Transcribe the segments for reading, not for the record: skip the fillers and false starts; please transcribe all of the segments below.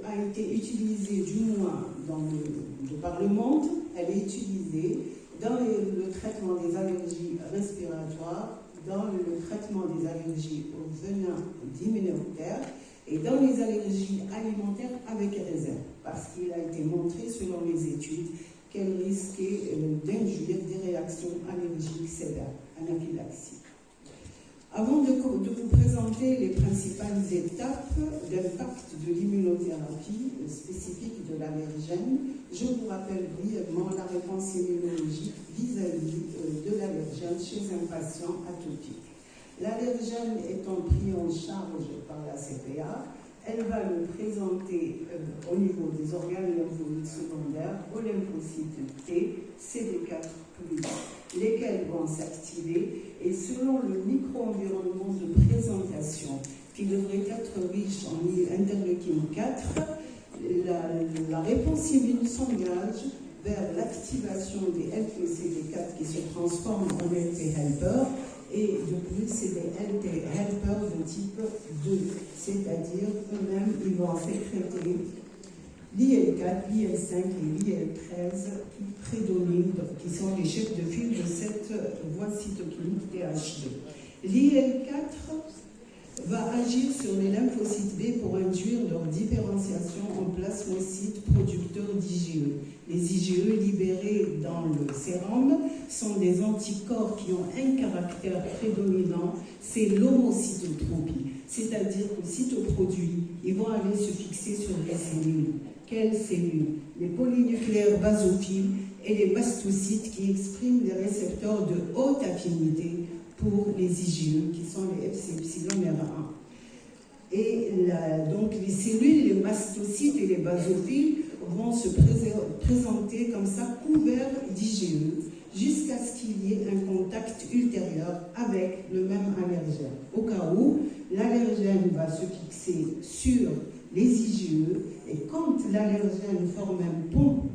a été utilisée, du moins par le monde, elle est utilisée dans le traitement des allergies respiratoires, dans le traitement des allergies aux venins immunitaires et dans les allergies alimentaires avec réserve, parce qu'il a été montré, selon les études, qu'elle risquait d'induire des réactions allergiques sévères, anaphylaxie. Avant de vous présenter les principales étapes d'impact de l'immunothérapie spécifique de l'allergène, je vous rappelle brièvement la réponse immunologique vis-à-vis de l'allergène chez un patient atopique. L'allergène étant pris en charge par la CPA, elle va le présenter au niveau des organes lymphoïdes secondaires aux lymphocytes T, CD4+, lesquels vont s'activer et selon le micro-environnement de présentation qui devrait être riche en interleukine 4, la réponse immune s'engage vers l'activation des LP-CD4 qui se transforment en LP helper et de plus c'est des LP helpers de type 2, c'est-à-dire eux-mêmes ils vont sécréter l'IL4, l'IL5 et l'IL13 qui prédominent, qui sont les chefs de file de cette voie cytokinique TH2. L'IL4 va agir sur les lymphocytes B pour induire leur différenciation en plasmocytes producteurs d'IgE. Les IgE libérés dans le sérum sont des anticorps qui ont un caractère prédominant, c'est l'homocytotropie, c'est-à-dire que cytoproduits, ils vont aller se fixer sur des cellules. Quelles cellules? Les polynucléaires basophiles et les mastocytes qui expriment des récepteurs de haute affinité pour les IgE, qui sont les Fc epsilon R1. Et donc les cellules, les mastocytes et les basophiles vont se présenter comme ça, couverts d'IgE, jusqu'à ce qu'il y ait un contact ultérieur avec le même allergène. Au cas où l'allergène va se fixer sur les IgE, et quand l'allergène forme un pont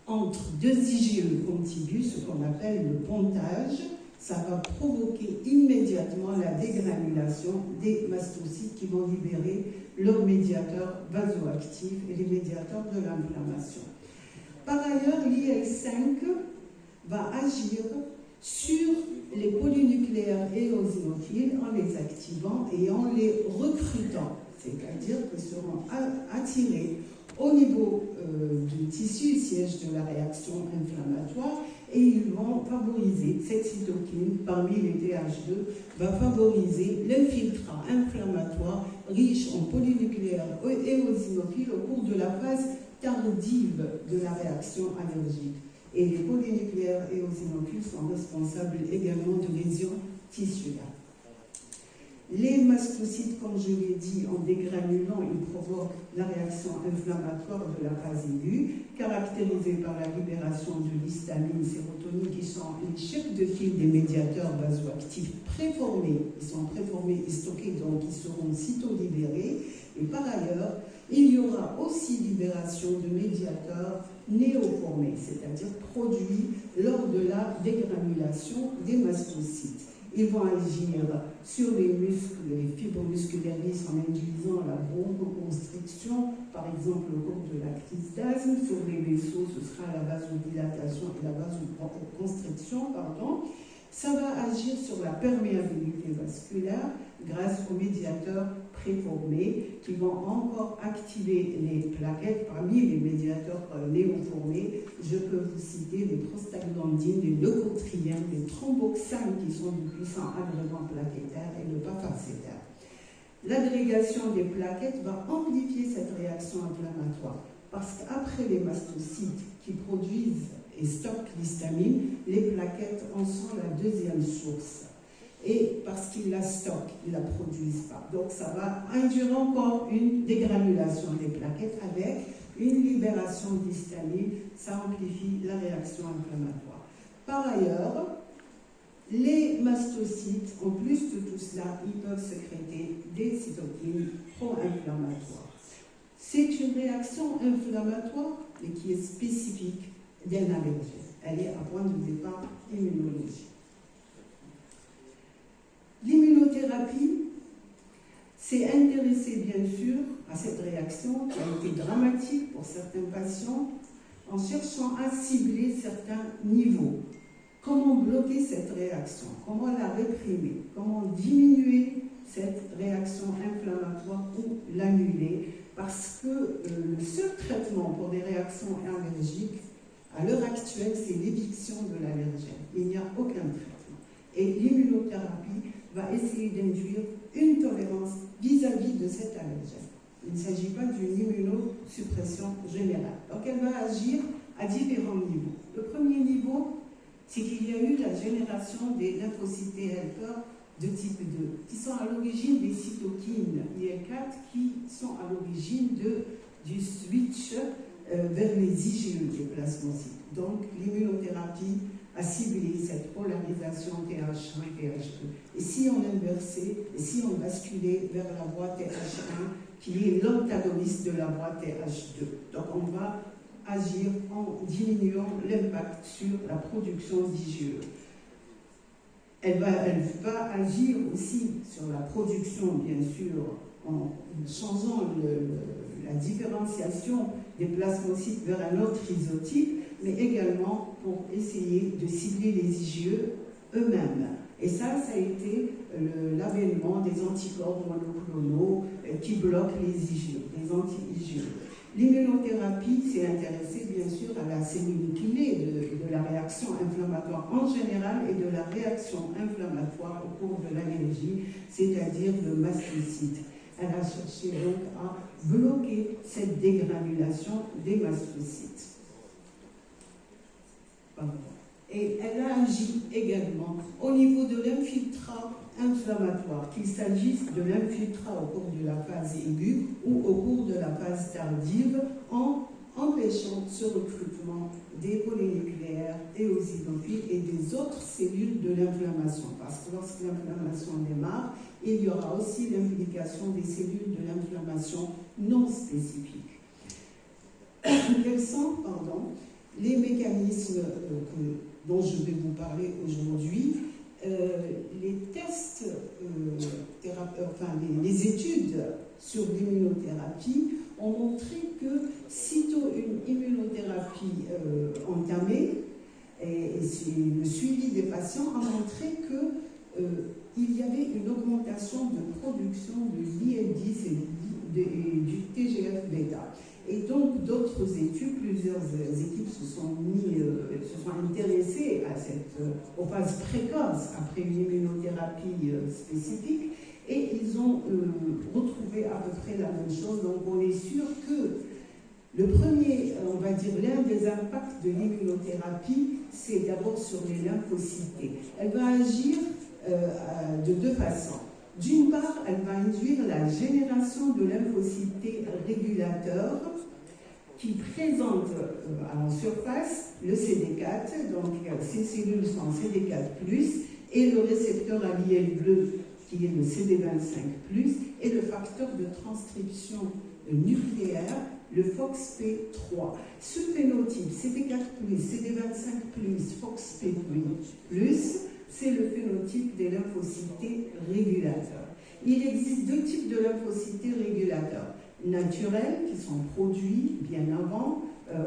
entre deux IgE contigus, ce qu'on appelle le pontage, ça va provoquer immédiatement la dégranulation des mastocytes qui vont libérer leurs médiateurs vasoactifs et les médiateurs de l'inflammation. Par ailleurs, l'IL5 va agir sur les polynucléaires éosinophiles en les activant et en les recrutant, c'est-à-dire qu'ils seront attirés au niveau du tissu siège de la réaction inflammatoire et ils vont favoriser, cette cytokine parmi les TH2 va favoriser l'infiltrat inflammatoire riche en polynucléaires éosinophiles au cours de la phase tardive de la réaction allergique. Et les polynucléaires éosinophiles sont responsables également de lésions tissulaires. Les mastocytes, comme je l'ai dit, en dégranulant, ils provoquent la réaction inflammatoire de la phase aiguë, caractérisée par la libération de l'histamine, sérotonine, qui sont les chefs de file des médiateurs vasoactifs préformés. Ils sont préformés et stockés, donc ils seront sitôt libérés. Et par ailleurs, il y aura aussi libération de médiateurs néoformés, c'est-à-dire produits lors de la dégranulation des mastocytes. Ils vont agir sur les muscles, les fibres musculaires lisses en induisant la bronchoconstriction, par exemple au cours de la crise d'asthme. Sur les vaisseaux, ce sera la vasodilatation et la vasoconstriction, pardon. Ça va agir sur la perméabilité vasculaire grâce aux médiateurs préformés qui vont encore activer les plaquettes. Parmi les médiateurs néoformés, je peux vous citer les prostaglandines, les leucotriènes, les thromboxanes qui sont de puissants agrégants plaquettaires et le pafacétaire. L'agrégation des plaquettes va amplifier cette réaction inflammatoire parce qu'après les mastocytes qui produisent et stockent l'histamine, les plaquettes en sont la deuxième source. Et parce qu'ils la stockent, ils ne la produisent pas. Donc ça va induire encore une dégranulation des plaquettes avec une libération d'histamine. Ça amplifie la réaction inflammatoire. Par ailleurs, les mastocytes, en plus de tout cela, ils peuvent sécréter des cytokines pro-inflammatoires. C'est une réaction inflammatoire, mais qui est spécifique d'un allergène. Elle est à point de départ immunologique. L'immunothérapie, s'est intéressé bien sûr à cette réaction qui a été dramatique pour certains patients en cherchant à cibler certains niveaux. Comment bloquer cette réaction? Comment la réprimer? Comment diminuer cette réaction inflammatoire ou l'annuler? Parce que le seul traitement pour des réactions allergiques, à l'heure actuelle, c'est l'éviction de l'allergène. Il n'y a aucun traitement. Et l'immunothérapie va essayer d'induire une tolérance vis-à-vis de cet allergène. Il ne s'agit pas d'une immunosuppression générale. Donc elle va agir à différents niveaux. Le premier niveau, c'est qu'il y a eu la génération des lymphocytes helper de type 2, qui sont à l'origine des cytokines IL4, qui sont à l'origine du switch vers les IgE des plasmocytes. Donc l'immunothérapie a ciblé cette polarisation TH1-TH2. Et si on inversait, et si on basculait vers la voie TH1, qui est l'antagoniste de la voie TH2. Donc on va agir en diminuant l'impact sur la production d'IgE. Elle va agir aussi sur la production, bien sûr, en changeant la différenciation des plasmocytes vers un autre isotype, mais également pour essayer de cibler les IgE eux-mêmes. Et ça a été l'avènement des anticorps monoclonaux qui bloquent les IgE, les anti-IgE. L'immunothérapie s'est intéressée bien sûr à la cellule clé de la réaction inflammatoire en général et de la réaction inflammatoire au cours de l'allergie, c'est-à-dire le mastocyte. Elle a cherché donc à bloquer cette dégranulation des mastocytes. Et elle a agi également au niveau de l'infiltrat inflammatoire, qu'il s'agisse de l'infiltrat au cours de la phase aiguë ou au cours de la phase tardive, en empêchant ce recrutement des polynucléaires, des eosinophiles et des autres cellules de l'inflammation. Parce que lorsque l'inflammation démarre, il y aura aussi l'implication des cellules de l'inflammation non spécifiques. Quels sont, les mécanismes dont je vais vous parler aujourd'hui? Les tests, les études sur l'immunothérapie ont montré que sitôt une immunothérapie entamée, et le suivi des patients a montré qu'il y avait une augmentation de production de l'IL-10 et du TGF-bêta. Et donc d'autres études, plusieurs équipes se sont intéressées aux phases précoces après une immunothérapie spécifique, et ils ont retrouvé à peu près la même chose. Donc on est sûr que le premier, on va dire, l'un des impacts de l'immunothérapie, c'est d'abord sur les lymphocytes. Elle va agir de deux façons. D'une part, elle va induire la génération de lymphocytes régulateurs qui présentent en surface le CD4, donc ces cellules sont CD4+, et le récepteur à l'IL bleu qui est le CD25+, et le facteur de transcription nucléaire, le FOXP3. Ce phénotype CD4+, CD25+, FOXP+, c'est le phénotype des lymphocytes régulateurs. Il existe deux types de lymphocytes régulateurs. Naturels, qui sont produits bien avant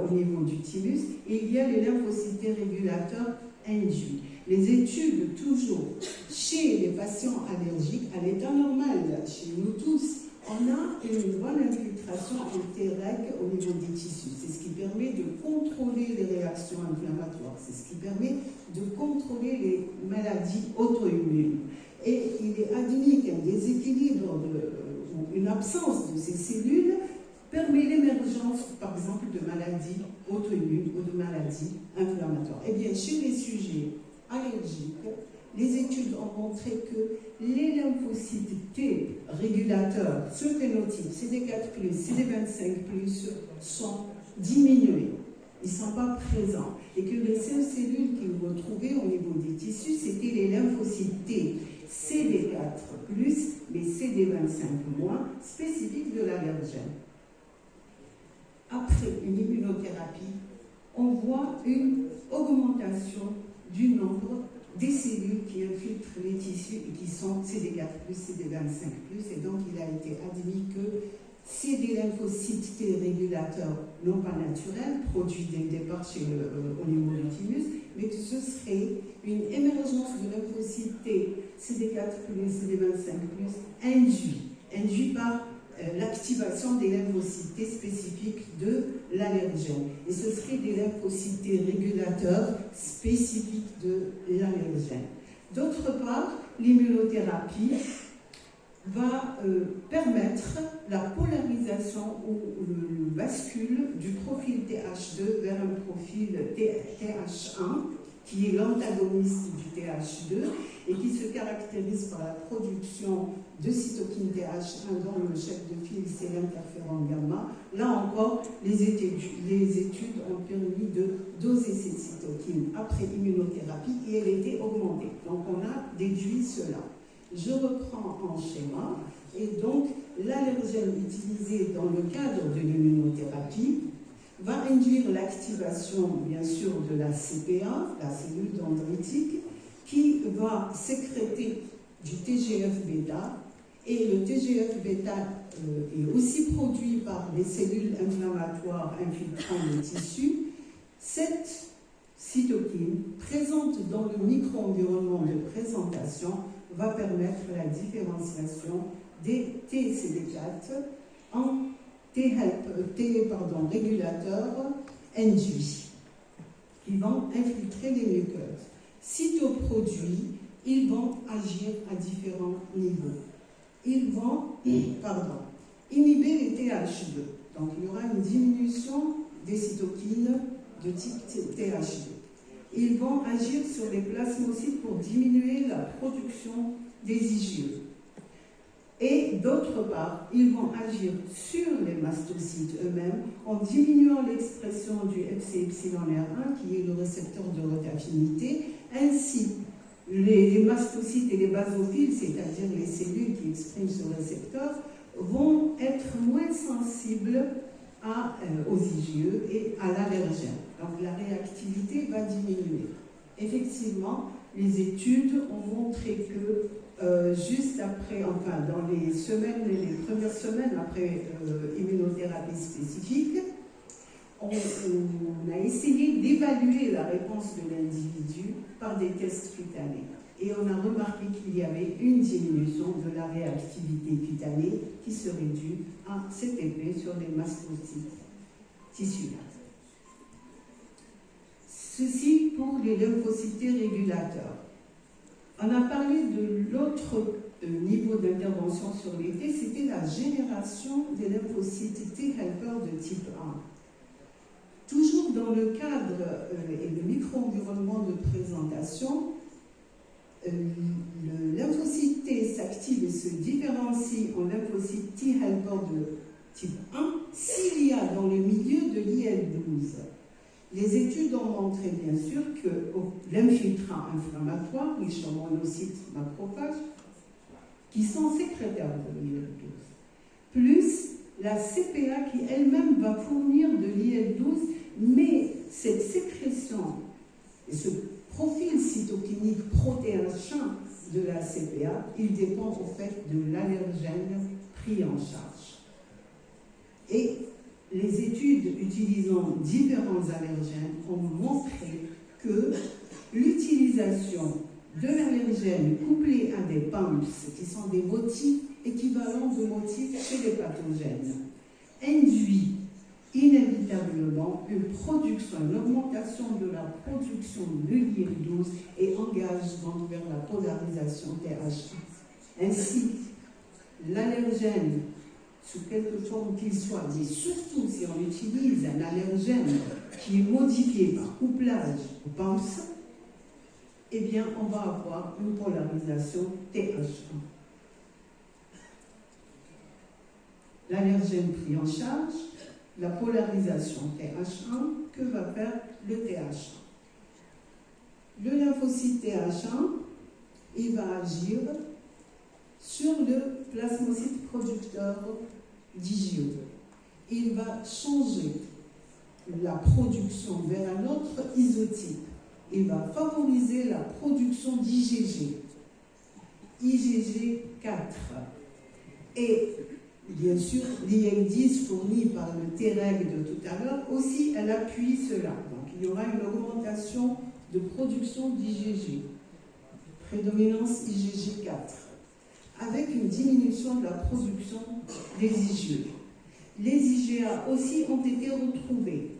au niveau du thymus, et il y a les lymphocytes régulateurs induits. Les études, toujours, chez les patients allergiques, à l'état normal, chez nous tous, on a une bonne infiltration en Treg au niveau des tissus. C'est ce qui permet de contrôler les réactions inflammatoires. C'est ce qui permet de contrôler les maladies auto-immunes. Et il est admis qu'un déséquilibre ou une absence de ces cellules permet l'émergence, par exemple, de maladies auto-immunes ou de maladies inflammatoires. Eh bien, chez les sujets allergiques, les études ont montré que les lymphocytes T régulateurs, ce phénotype CD4+, CD25+, sont diminués. Ils ne sont pas présents. Et que les seules cellules qu'ils retrouvaient au niveau des tissus, c'était les lymphocytes T CD4+, mais CD25-, spécifiques de l'allergène. Après une immunothérapie, on voit une augmentation du nombre des cellules qui infiltrent les tissus et qui sont CD4+, CD25+, et donc il a été admis que c'est des lymphocytes T régulateurs non pas naturels, produits dès le départ au niveau du thymus, mais que ce serait une émergence de lymphocytes T CD4+, CD25+, induit par l'activation des lymphocytes T spécifiques de l'allergène. Et ce seraient des lymphocytes T régulateurs spécifiques de l'allergène. D'autre part, l'immunothérapie va permettre la polarisation ou le bascule du profil TH2 vers un profil TH1 qui est l'antagoniste du TH2 et qui se caractérise par la production de cytokine TH1 dont le chef de file c'est l'interféron gamma. Là encore, les études ont permis de doser cette cytokine après immunothérapie et elle était augmentée. Donc on a déduit cela. Je reprends en schéma, et donc l'allergène utilisé dans le cadre de l'immunothérapie va induire l'activation, bien sûr, de la CPA, la cellule dendritique, qui va sécréter du TGF-bêta, et le TGF-bêta est aussi produit par les cellules inflammatoires infiltrant le tissu. Cette cytokine, présente dans le micro-environnement de présentation, va permettre la différenciation des TCD4 en régulateurs induits qui vont infiltrer les muqueuses. Sitôt produits, ils vont agir à différents niveaux. Ils vont inhiber les TH2. Donc il y aura une diminution des cytokines de type TH2. Ils vont agir sur les plasmocytes pour diminuer la production des IgE. Et d'autre part, ils vont agir sur les mastocytes eux-mêmes en diminuant l'expression du Fc-εR1 qui est le récepteur de haute affinité. Ainsi, les mastocytes et les basophiles, c'est-à-dire les cellules qui expriment ce récepteur, vont être moins sensibles aux IgE et à l'allergène. Donc la réactivité va diminuer. Effectivement, les études ont montré que juste après, enfin dans les premières semaines après immunothérapie spécifique, on a essayé d'évaluer la réponse de l'individu par des tests cutanés. Et on a remarqué qu'il y avait une diminution de la réactivité cutanée qui serait due à cet effet sur les mastocytes tissulaires. Ceci pour les lymphocytes régulateurs. On a parlé de l'autre niveau d'intervention sur les T, c'était la génération des lymphocytes T helper de type 1. Toujours dans le cadre et le micro-environnement de présentation, le lymphocyte T s'active et se différencie en lymphocyte T helper de type 1 s'il y a dans le milieu de l'IL-12. Les études ont montré bien sûr que l'infiltrant inflammatoire, riche en monocytes macrophages, qui sont sécrétaires de l'IL-12, plus la CPA qui elle-même va fournir de l'IL-12, mais cette sécrétion et ce profil cytokinique protéin-1 de la CPA, il dépend au fait de l'allergène pris en charge. Et les études utilisant différents allergènes ont montré que l'utilisation de l'allergène couplé à des pumps, qui sont des motifs équivalents de motifs chez les pathogènes, induit inévitablement une augmentation de la production de l'IL-12 et engage donc vers la polarisation TH1. Ainsi, l'allergène, sous quelque forme qu'il soit, mais surtout si on utilise un allergène qui est modifié par couplage aux PAMS, eh bien, on va avoir une polarisation TH1. L'allergène pris en charge, la polarisation TH1, que va faire le TH1? Le lymphocyte TH1, il va agir sur le plasmocyte producteur d'IgE. Il va changer la production vers un autre isotype il va favoriser la production d'IgG, IgG4. Et bien sûr, l'IL10 fourni par le T-reg de tout à l'heure aussi, elle appuie cela. Donc il y aura une augmentation de production d'IgG, prédominance IgG4, avec une diminution de la production des IgE. Les IgA aussi ont été retrouvés.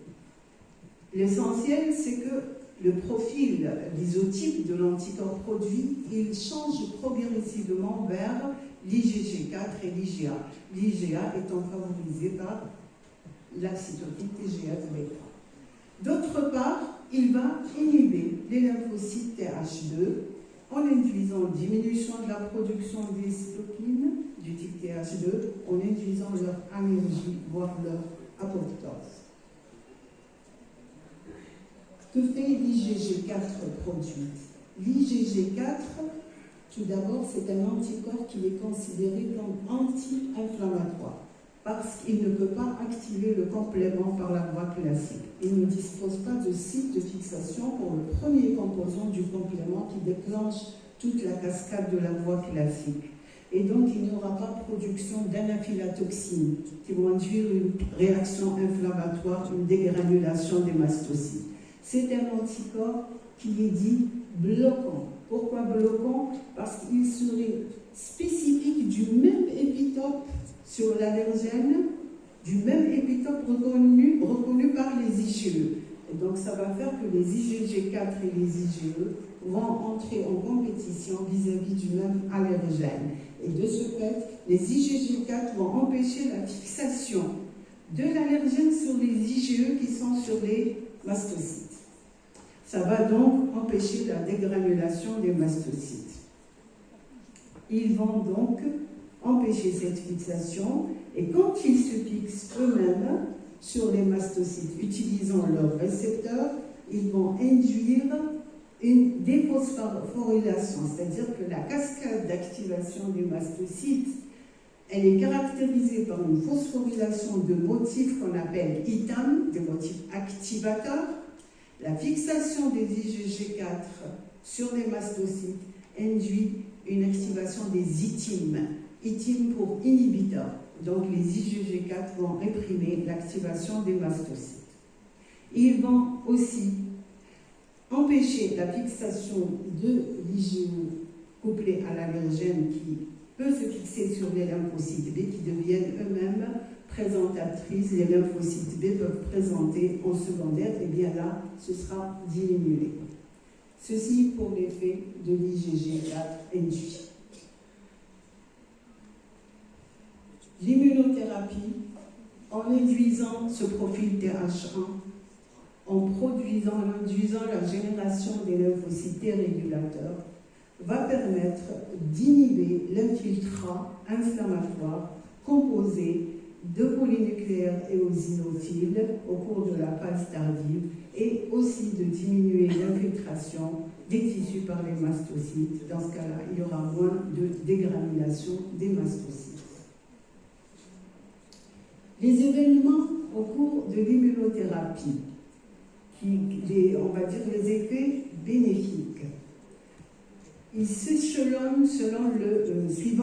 L'essentiel, c'est que le profil, l'isotype de l'anticorps produit, il change progressivement vers l'IgG4 et l'IgA. L'IgA étant favorisé par la cytokine TGF-bêta. D'autre part, il va inhiber les lymphocytes Th2 en induisant une diminution de la production des cytokines du type Th2, en induisant leur anergie, voire leur apoptose. Que fait l'IgG4 produit? L'IgG4, tout d'abord, c'est un anticorps qui est considéré comme anti-inflammatoire parce qu'il ne peut pas activer le complément par la voie classique. Il ne dispose pas de site de fixation pour le premier composant du complément qui déclenche toute la cascade de la voie classique. Et donc, il n'y aura pas production d'anaphylatoxines qui vont induire une réaction inflammatoire, une dégranulation des mastocytes. C'est un anticorps qui est dit bloquant. Pourquoi bloquant? Parce qu'il serait spécifique du même épitope sur l'allergène, du même épitope reconnu par les IgE. Et donc ça va faire que les IgG4 et les IgE vont entrer en compétition vis-à-vis du même allergène. Et de ce fait, les IgG4 vont empêcher la fixation de l'allergène sur les IgE qui sont sur les mastocytes. Ça va donc empêcher la dégranulation des mastocytes. Ils vont donc empêcher cette fixation et quand ils se fixent eux-mêmes sur les mastocytes utilisant leurs récepteurs, ils vont induire une déphosphorylation, c'est-à-dire que la cascade d'activation des mastocytes, elle est caractérisée par une phosphorylation de motifs qu'on appelle ITAM, des motifs activateurs. La fixation des IgG4 sur les mastocytes induit une activation des ITIM, ITIM pour inhibiteur. Donc les IgG4 vont réprimer l'activation des mastocytes. Ils vont aussi empêcher la fixation de l'IgE couplée à l'allergène qui peut se fixer sur les lymphocytes B qui deviennent eux-mêmes présentatrices. Les lymphocytes B peuvent présenter en secondaire, et bien là, ce sera diminué. Ceci pour l'effet de l'IgG4 induit. L'immunothérapie, en induisant ce profil TH1, en induisant la génération des lymphocytes T régulateurs, va permettre d'inhiber l'infiltrat inflammatoire composé de polynucléaires éosinophiles au cours de la phase tardive et aussi de diminuer l'infiltration des tissus par les mastocytes. Dans ce cas-là, il y aura moins de dégranulation des mastocytes. Les événements au cours de l'immunothérapie, on va dire les effets bénéfiques, ils s'échelonnent suivant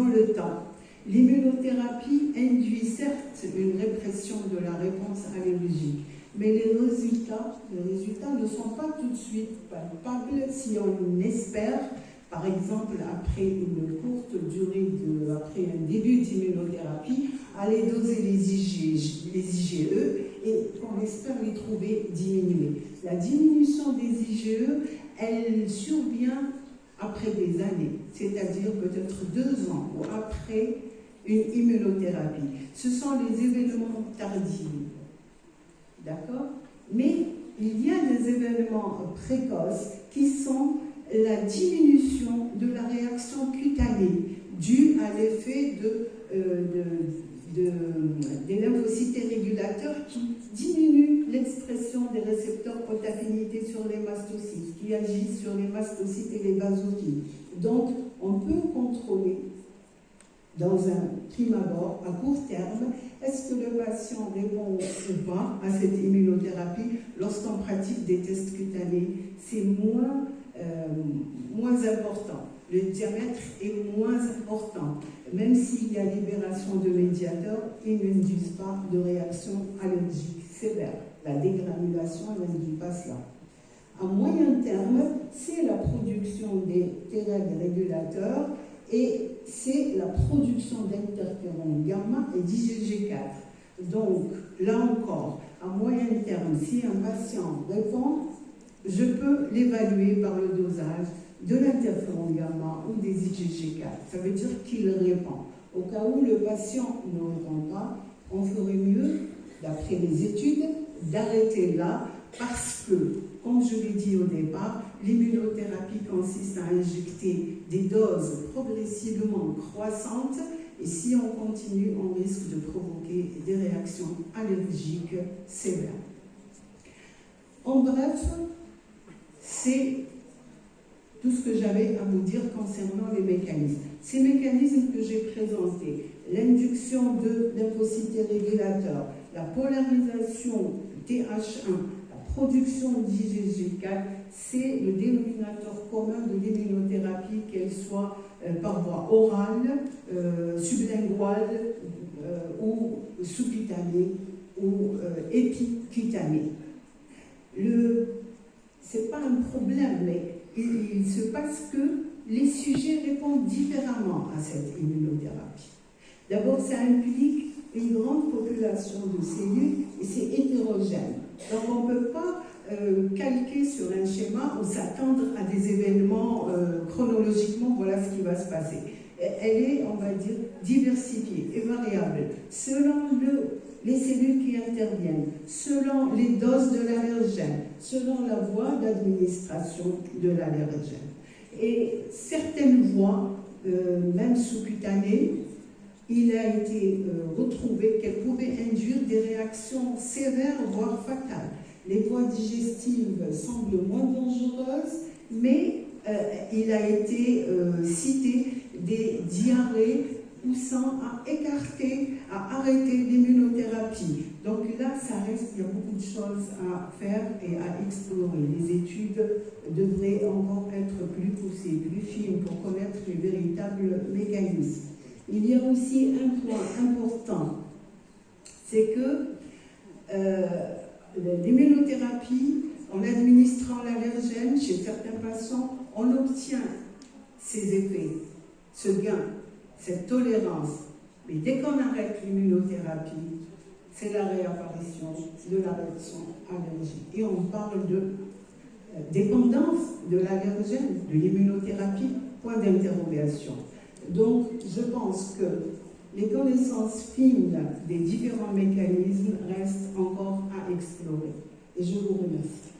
le temps. L'immunothérapie induit certes une répression de la réponse allergique, mais les résultats ne sont pas tout de suite palpables si on espère, par exemple, après une courte durée, après un début d'immunothérapie, aller doser les IgE et qu'on espère les trouver diminués. La diminution des IgE, elle survient après des années, c'est-à-dire peut-être 2 ans ou après une immunothérapie. Ce sont les événements tardifs, d'accord? Mais il y a des événements précoces qui sont la diminution de la réaction cutanée due à l'effet des lymphocytes régulateurs qui diminuent l'expression des récepteurs haute affinité sur les mastocytes, qui agissent sur les mastocytes et les basophiles. Donc, on peut contrôler Dans un prime abord, à court terme, est-ce que le patient répond ou pas à cette immunothérapie lorsqu'on pratique des tests cutanés? C'est moins important. Le diamètre est moins important. Même s'il y a libération de médiateurs, ils n'induisent pas de réaction allergique sévère. La dégranulation n'induit pas cela. À moyen terme, c'est la production des Treg régulateurs et c'est la production d'interféron gamma et d'IgG4. Donc, là encore, à moyen terme, si un patient répond, je peux l'évaluer par le dosage de l'interféron gamma ou des IgG4. Ça veut dire qu'il répond. Au cas où le patient ne répond pas, on ferait mieux, d'après les études, d'arrêter là parce que, comme je l'ai dit au départ, l'immunothérapie consiste à injecter des doses progressivement croissantes et si on continue, on risque de provoquer des réactions allergiques sévères. En bref, c'est tout ce que j'avais à vous dire concernant les mécanismes. Ces mécanismes que j'ai présentés, l'induction de lymphocytes régulateurs, la polarisation TH1, la production d'IgG4, c'est le dénominateur commun de l'immunothérapie, qu'elle soit par voie orale, sublinguale ou sous-cutanée ou épicutanée. Ce n'est pas un problème, mais il se passe que les sujets répondent différemment à cette immunothérapie. D'abord, ça implique une grande population de cellules et c'est hétérogène. Donc, on ne peut pas calquer sur un schéma ou s'attendre à des événements chronologiquement, voilà ce qui va se passer. Elle est, on va dire, diversifiée et variable selon les cellules qui interviennent, selon les doses de l'allergène, selon la voie d'administration de l'allergène. Et certaines voies, même sous-cutanées, il a été retrouvé qu'elles pouvaient induire des réactions sévères, voire fatales. Les voies digestives semblent moins dangereuses, mais il a été cité des diarrhées poussant à écarter, à arrêter l'immunothérapie. Donc là, ça reste, il y a beaucoup de choses à faire et à explorer. Les études devraient encore être plus poussées, plus fines pour connaître les véritables mécanismes. Il y a aussi un point important, c'est que l'immunothérapie, en administrant l'allergène chez certains patients, on obtient ces effets, ce gain, cette tolérance. Mais dès qu'on arrête l'immunothérapie, c'est la réapparition de la réaction allergique. Et on parle de dépendance de l'allergène, de l'immunothérapie, point d'interrogation. Donc, je pense que les connaissances fines des différents mécanismes restent encore à explorer. Et je vous remercie.